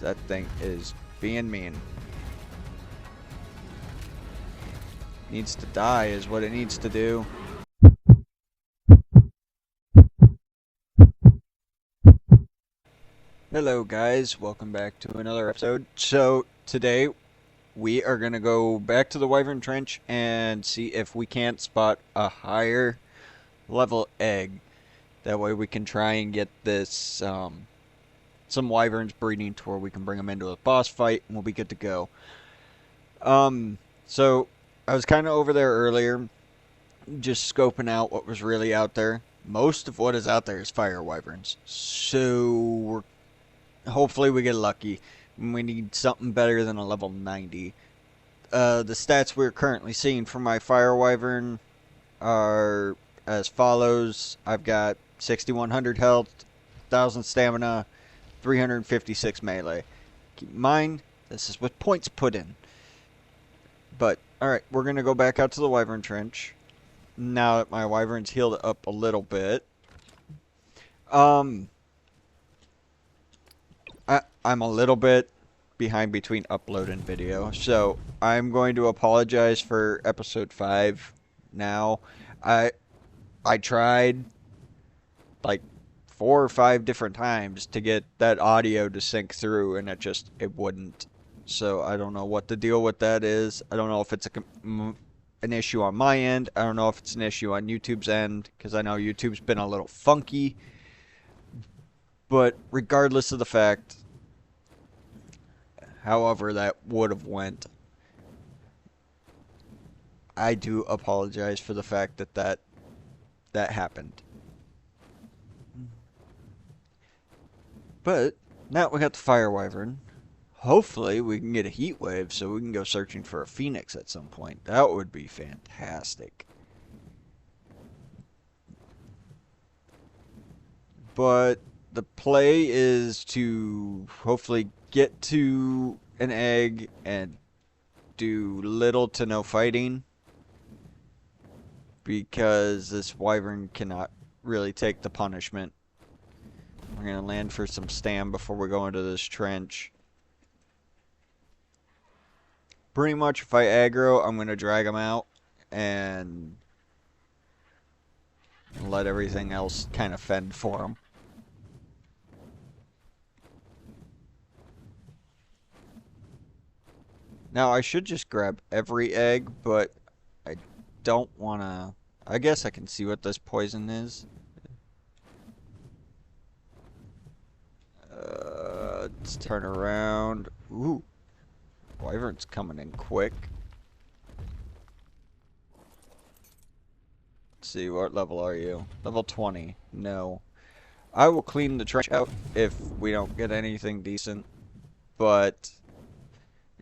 That thing is being mean. Needs to die is what it needs to do. Hello guys, welcome back to another episode. So today we are going to go back to the Wyvern Trench and see if we can't spot a higher level egg. That way we can try and get this some wyverns breeding to where we can bring them into a boss fight and we'll be good to go. So I was kind of over there earlier just scoping out what was really out there. Most of what is out there is fire wyverns. So hopefully we get lucky. We need something better than a level 90. The stats we're currently seeing for my fire wyvern are as follows. I've got 6,100 health, 1,000 stamina, 356 melee. Keep in mind, this is with points put in. But, alright, we're going to go back out to the Wyvern Trench. Now that my wyvern's healed up a little bit. I'm a little bit behind between upload and video. So, I'm going to apologize for episode 5 now. I tried like 4 or 5 different times to get that audio to sync through and it wouldn't. So I don't know what the deal with that is. I don't know if it's an issue on my end. I don't know if it's an issue on YouTube's end, because I know YouTube's been a little funky. But regardless of the fact, however that would have went, I do apologize for the fact that happened. But now we got the fire wyvern. Hopefully we can get a heat wave so we can go searching for a phoenix at some point. That would be fantastic. But the play is to hopefully get to an egg and do little to no fighting, because this wyvern cannot really take the punishment. We're going to land for some stam before we go into this trench. Pretty much if I aggro, I'm going to drag them out and let everything else kind of fend for them. Now I should just grab every egg, but I don't want to. I guess I can see what this poison is. Let's turn around. Ooh. Wyvern's coming in quick. Let's see, what level are you? Level 20. No. I will clean the trench out if we don't get anything decent. But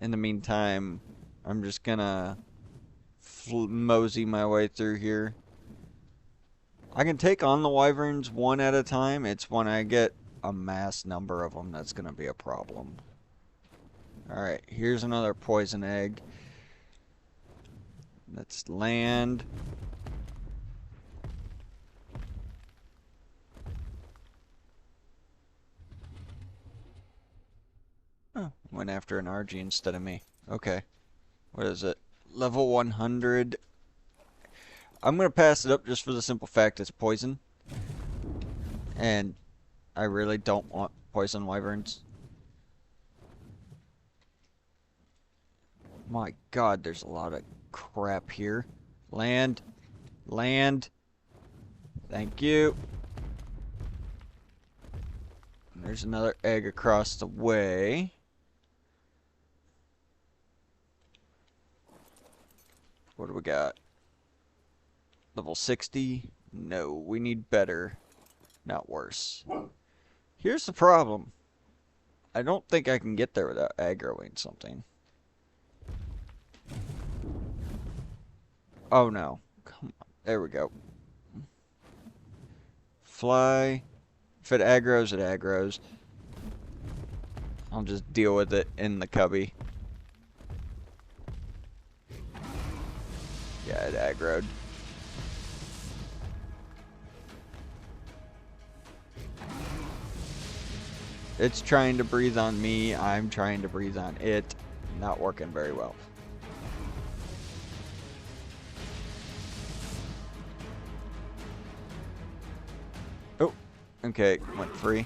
in the meantime, I'm just gonna mosey my way through here. I can take on the wyverns one at a time. It's when I get a mass number of them that's gonna be a problem. Alright, here's another poison egg. Let's land. Oh, went after an RG instead of me. Okay. What is it? Level 100. I'm going to pass it up just for the simple fact it's poison. And I really don't want poison wyverns. My god, there's a lot of crap here. Land. Land. Thank you. And there's another egg across the way. What do we got? Level 60? No, we need better, not worse. Here's the problem. I don't think I can get there without aggroing something. Oh no. Come on. There we go. Fly. If it aggroes, it aggroes. I'll just deal with it in the cubby. Yeah, it aggroed. It's trying to breathe on me. I'm trying to breathe on it. Not working very well. Oh, okay, went free.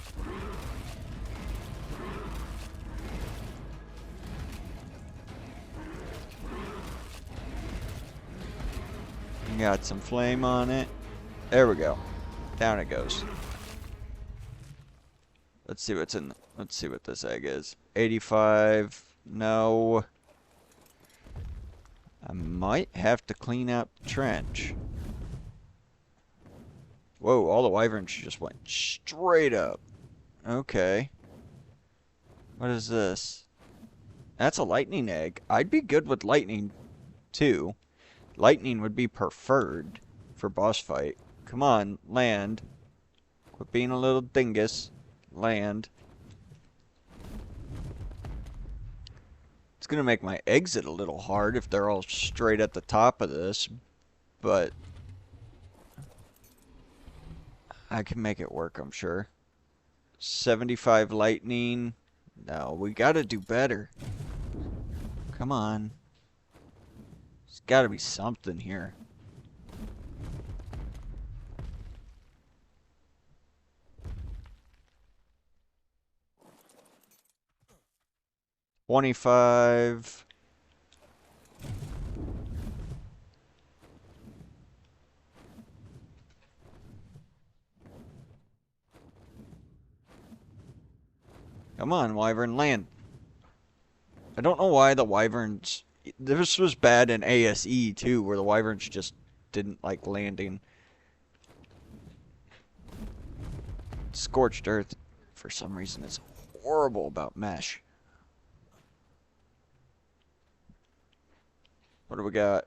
Got some flame on it. There we go. Down it goes. Let's see what's in. Let's see what this egg is. 85. No. I might have to clean out the trench. Whoa, all the wyverns just went straight up. Okay. What is this? That's a lightning egg. I'd be good with lightning, too. Lightning would be preferred for boss fight. Come on, land. Quit being a little dingus. Land. It's gonna make my exit a little hard if they're all straight at the top of this, but I can make it work, I'm sure. 75 lightning. No, we gotta do better. Come on. There's gotta be something here. $25. Come on, wyvern, land. I don't know why the wyverns... This was bad in ASE, too, where the wyverns just didn't like landing. Scorched Earth, for some reason, is horrible about mesh. What do we got?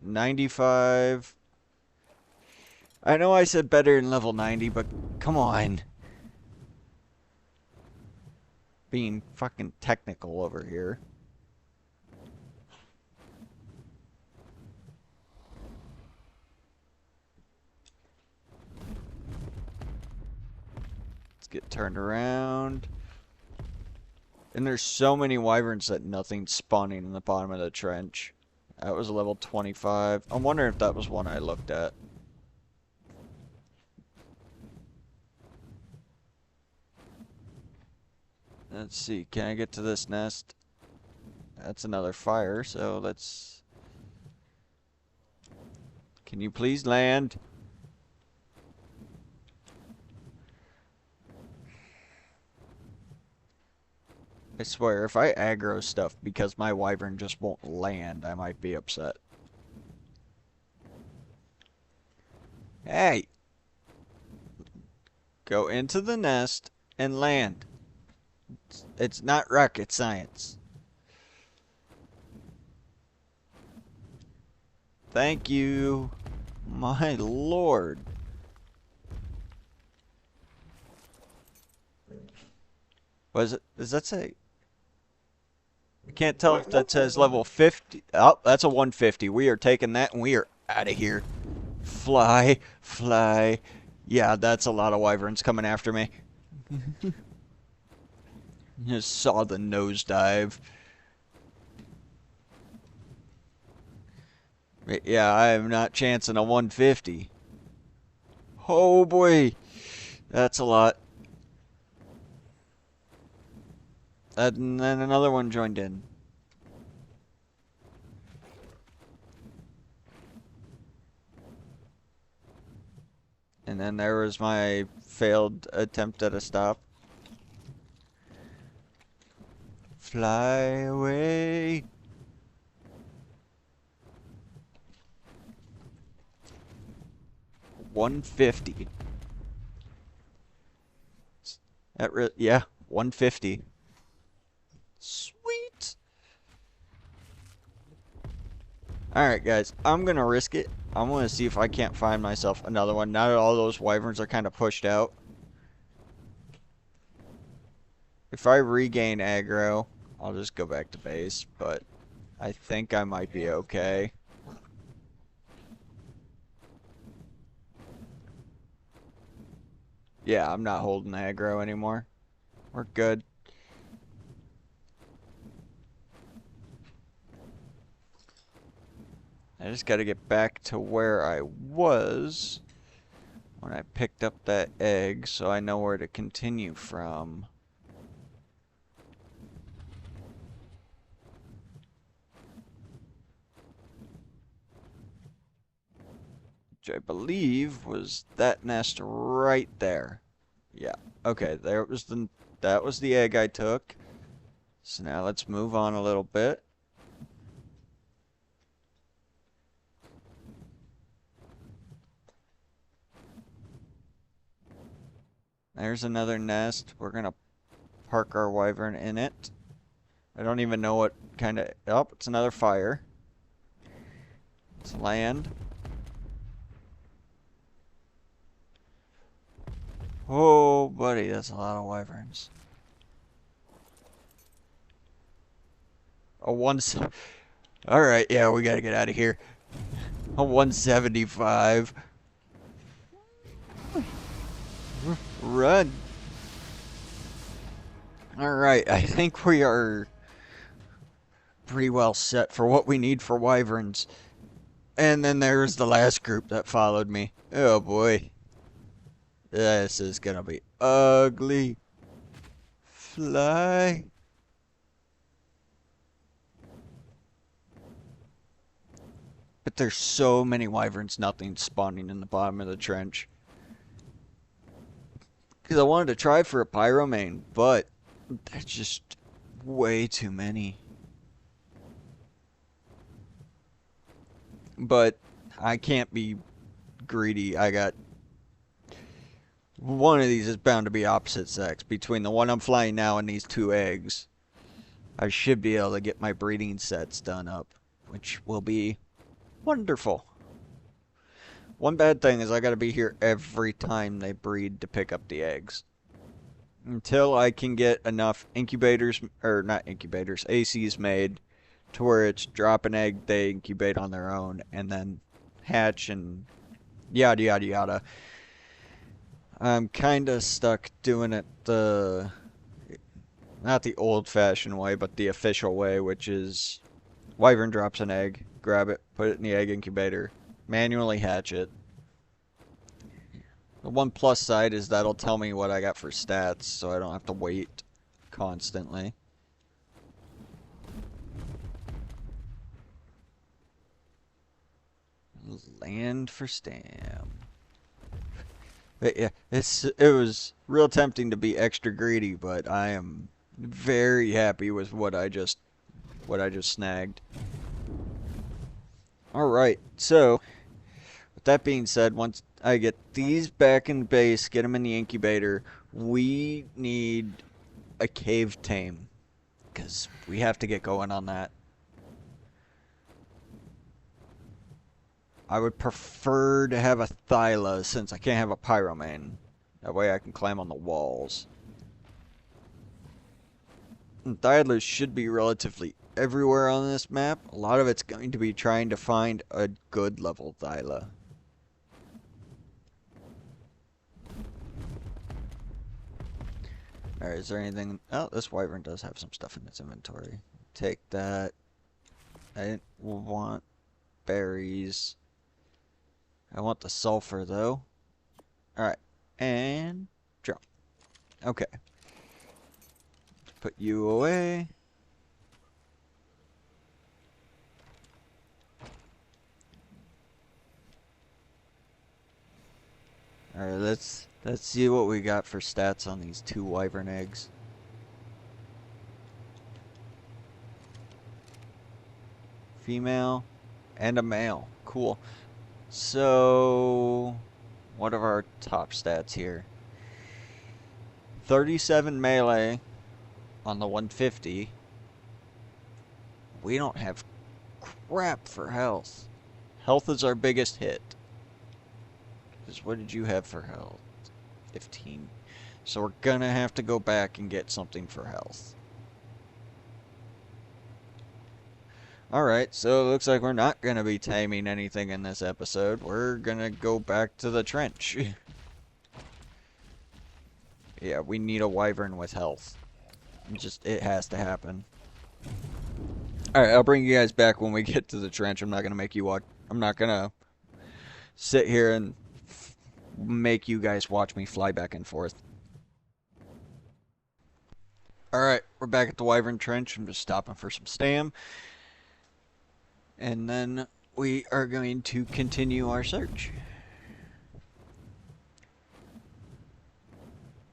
95. I know I said better in level 90, but come on. Being fucking technical over here. Let's get turned around. And there's so many wyverns that nothing's spawning in the bottom of the trench. That was level 25. I'm wondering if that was one I looked at. Let's see, can I get to this nest? That's another fire, so let's... Can you please land? I swear, if I aggro stuff because my wyvern just won't land, I might be upset. Hey! Go into the nest and land. It's not rocket science. Thank you. My lord. Was it? Does that say? I can't tell if that says level 50. Oh, that's a 150. We are taking that and we are out of here. Fly, fly. Yeah, that's a lot of wyverns coming after me. Just saw the nosedive. Yeah, I am not chancing a 150. Oh boy. That's a lot. And then another one joined in. And then there was my failed attempt at a stop. Fly away. $150. Yeah, 150. Sweet. Alright, guys. I'm going to risk it. I'm going to see if I can't find myself another one. Now that all those wyverns are kind of pushed out. If I regain aggro, I'll just go back to base. But I think I might be okay. Yeah, I'm not holding aggro anymore. We're good. I just gotta get back to where I was when I picked up that egg so I know where to continue from. Which I believe was that nest right there. Yeah. Okay, that was the egg I took. So now let's move on a little bit. There's another nest. We're gonna park our wyvern in it. I don't even know what kind of... Oh, it's another fire. Let's land. Oh, buddy, that's a lot of wyverns. A one... Alright, yeah, we gotta get out of here. A 175. Run. Alright, I think we are pretty well set for what we need for wyverns. And then there's the last group that followed me. Oh boy. This is gonna be ugly. Fly. But there's so many wyverns, nothing spawning in the bottom of the trench. Because I wanted to try for a pyromane, but there's just way too many. But I can't be greedy. I got... One of these is bound to be opposite sex. Between the one I'm flying now and these two eggs, I should be able to get my breeding sets done up, which will be wonderful. One bad thing is I gotta be here every time they breed to pick up the eggs. Until I can get enough incubators, or not incubators, ACs made to where it's drop an egg, they incubate on their own, and then hatch and yada yada yada. I'm kinda stuck doing it the, not the old-fashioned way, but the official way, which is wyvern drops an egg, grab it, put it in the egg incubator, manually hatch it. The one plus side is that'll tell me what I got for stats, so I don't have to wait constantly. Land for Stam. But yeah, it was real tempting to be extra greedy, but I am very happy with what I just snagged. Alright, so with that being said, once I get these back in base, get them in the incubator, we need a cave tame, because we have to get going on that. I would prefer to have a Thyla since I can't have a Pyromane. That way I can climb on the walls. And Thylas should be relatively everywhere on this map. A lot of it's going to be trying to find a good level Thyla. Alright, is there anything... Oh, this wyvern does have some stuff in its inventory. Take that. I didn't want berries. I want the sulfur, though. Alright. And... drop. Okay. Put you away. Alright, let's see what we got for stats on these two wyvern eggs. Female and a male. Cool. So, what are our top stats here? 37 melee on the 150. We don't have crap for health. Health is our biggest hit. Because what did you have for health? 15. So we're gonna have to go back and get something for health. Alright, so it looks like we're not going to be taming anything in this episode. We're going to go back to the trench. Yeah, we need a wyvern with health. It has to happen. Alright, I'll bring you guys back when we get to the trench. I'm not gonna make you watch. I'm not gonna sit here and make you guys watch me fly back and forth. Alright, we're back at the wyvern trench. I'm just stopping for some stam. And then we are going to continue our search.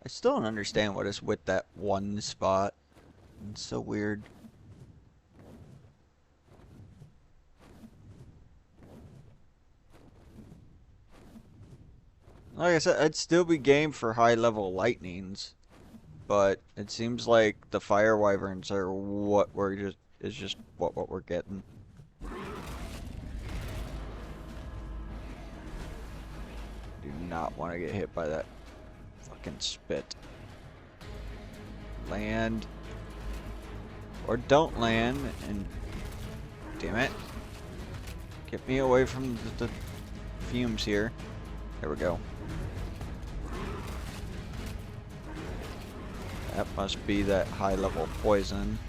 I still don't understand what is with that one spot. It's so weird. Like I said, I'd still be game for high level lightnings, but it seems like the fire wyverns are what is just what we're getting. Do not want to get hit by that fucking spit. Land. Or don't land, and damn it. Get me away from the fumes here. There we go. That must be that high level poison.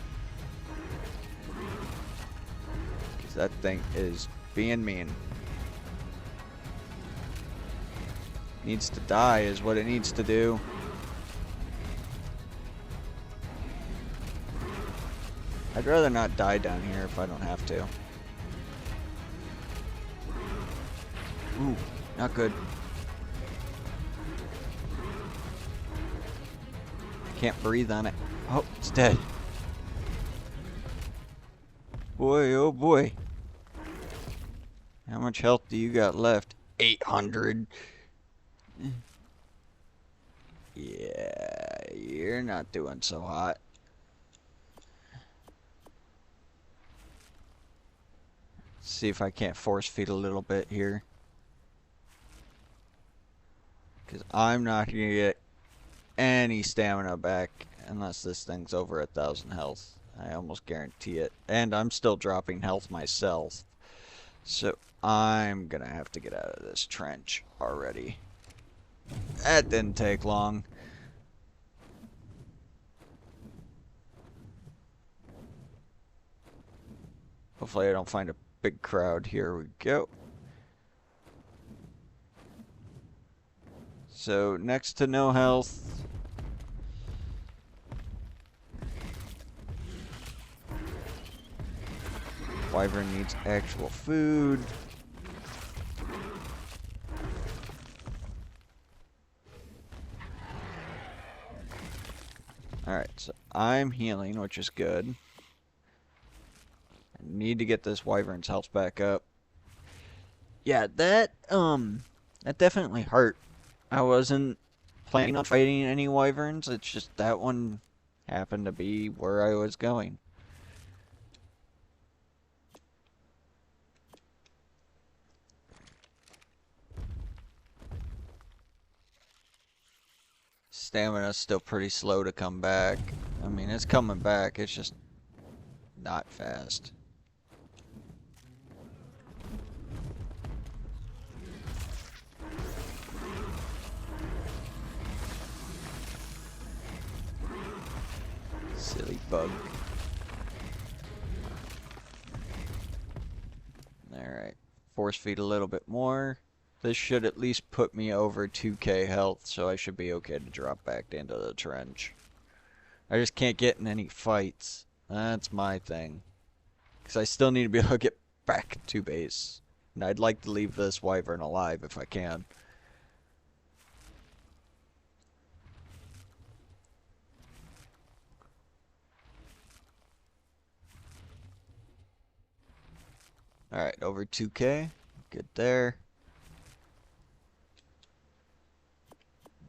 Because that thing is being mean. Needs to die is what it needs to do. I'd rather not die down here if I don't have to. Ooh, not good. Can't breathe on it. Oh, it's dead. Boy, oh boy. How much health do you got left? 800. Yeah, you're not doing so hot. See if I can't force feed a little bit here. Because I'm not going to get any stamina back unless this thing's over 1,000 health. I almost guarantee it. And I'm still dropping health myself. So I'm going to have to get out of this trench already. That didn't take long. Hopefully I don't find a big crowd. Here we go. So next to no health. Wyvern needs actual food. Alright, so I'm healing, which is good. I need to get this wyvern's health back up. Yeah, that definitely hurt. I wasn't planning on fighting any wyverns, it's just that one happened to be where I was going. Stamina's still pretty slow to come back. I mean, it's coming back, it's just not fast. Silly bug. Alright. Force feed a little bit more. This should at least put me over 2k health, so I should be okay to drop back into the trench. I just can't get in any fights. That's my thing. Because I still need to be able to get back to base. And I'd like to leave this wyvern alive if I can. Alright, over 2k. Good there.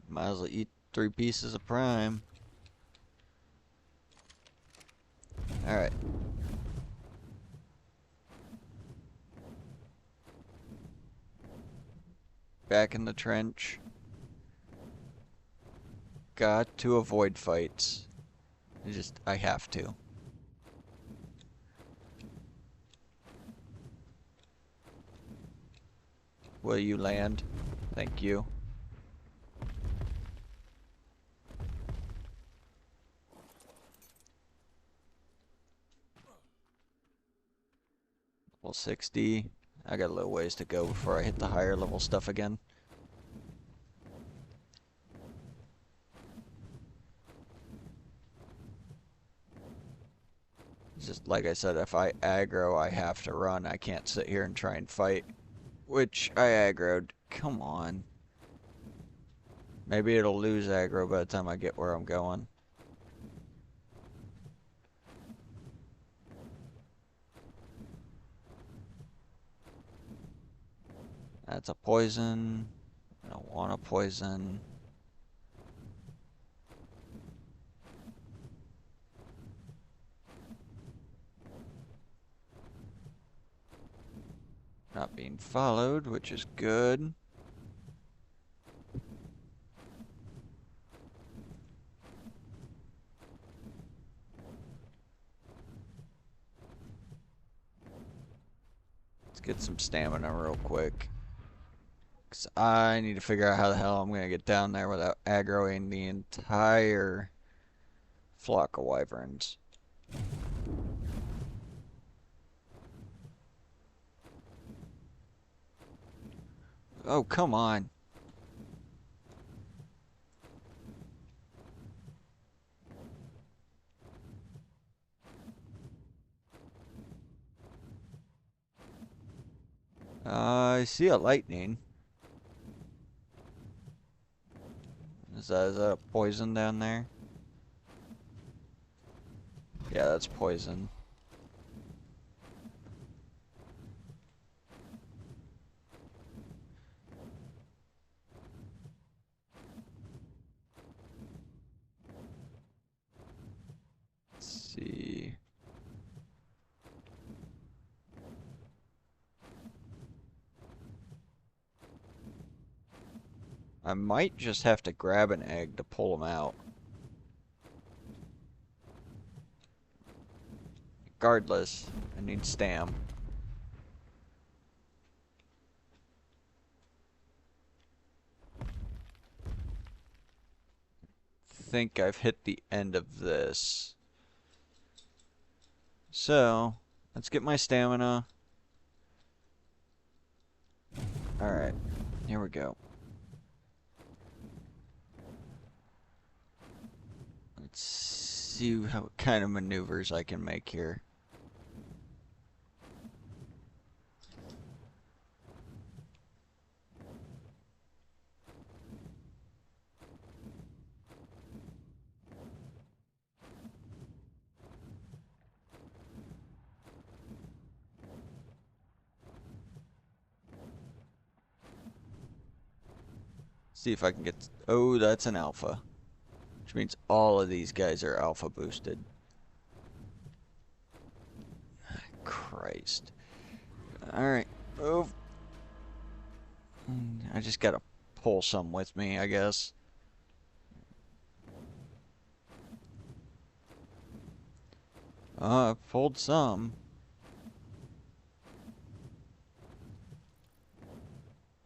Might as well eat 3 pieces of prime. Alright. Back in the trench. Got to avoid fights. I have to. Will you land? Thank you. Level 60. I got a little ways to go before I hit the higher level stuff again. Just like I said, if I aggro, I have to run. I can't sit here and try and fight. Which I aggroed. Come on. Maybe it'll lose aggro by the time I get where I'm going. That's a poison. I don't want a poison. Not being followed, which is good. Let's get some stamina real quick. Because I need to figure out how the hell I'm going to get down there without aggroing the entire flock of wyverns. Oh, come on. I see a lightning. Is that a poison down there? Yeah, that's poison. Let's see. I might just have to grab an egg to pull them out. Regardless, I need stam. Think I've hit the end of this. So, let's get my stamina. Alright, here we go. Let's see what kind of maneuvers I can make here. See if I can get... Oh, that's an alpha. Which means all of these guys are alpha boosted. Christ. Alright, move. I just gotta pull some with me, I guess. I pulled some.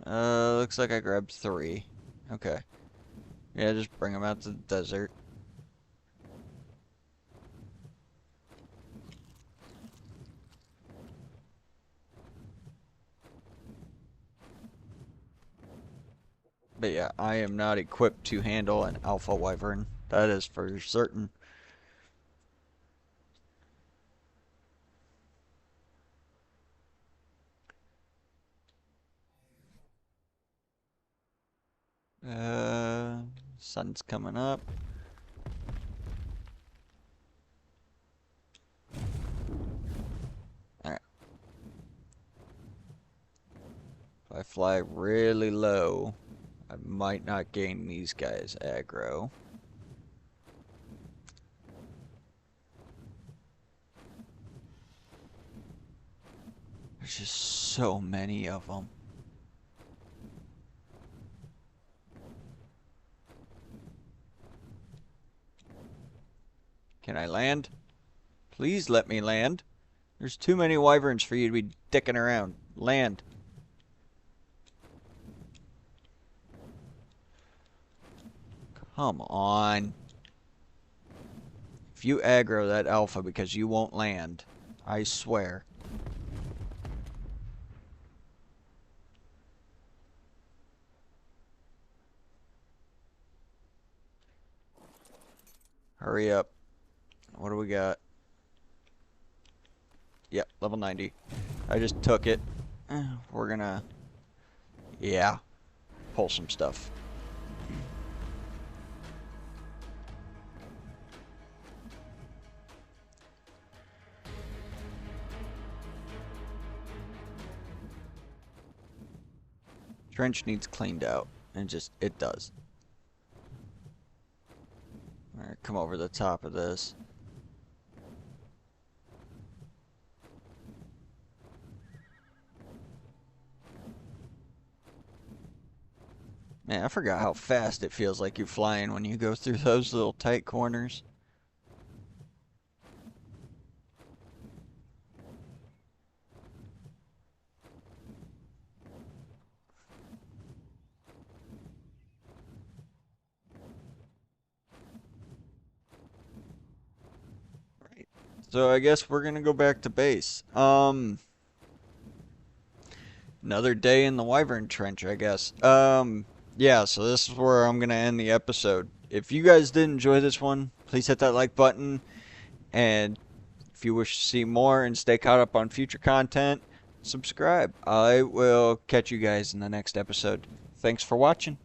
Looks like I grabbed 3. Okay. Yeah, just bring them out to the desert. But yeah, I am not equipped to handle an alpha wyvern. That is for certain. Sun's coming up. Alright. If I fly really low, I might not gain these guys aggro. There's just so many of them. Can I land? Please let me land. There's too many wyverns for you to be dicking around. Land. Come on. If you aggro that alpha because you won't land, I swear. Hurry up. What do we got? Yep, level 90. I just took it. We're gonna, yeah, pull some stuff. Trench needs cleaned out, and just, it does. Alright, come over the top of this. Man, I forgot how fast it feels like you're flying when you go through those little tight corners. Right. So I guess we're gonna go back to base. Another day in the Wyvern Trench, I guess. Yeah, so this is where I'm gonna end the episode. If you guys did enjoy this one, please hit that like button. And if you wish to see more and stay caught up on future content, subscribe. I will catch you guys in the next episode. Thanks for watching.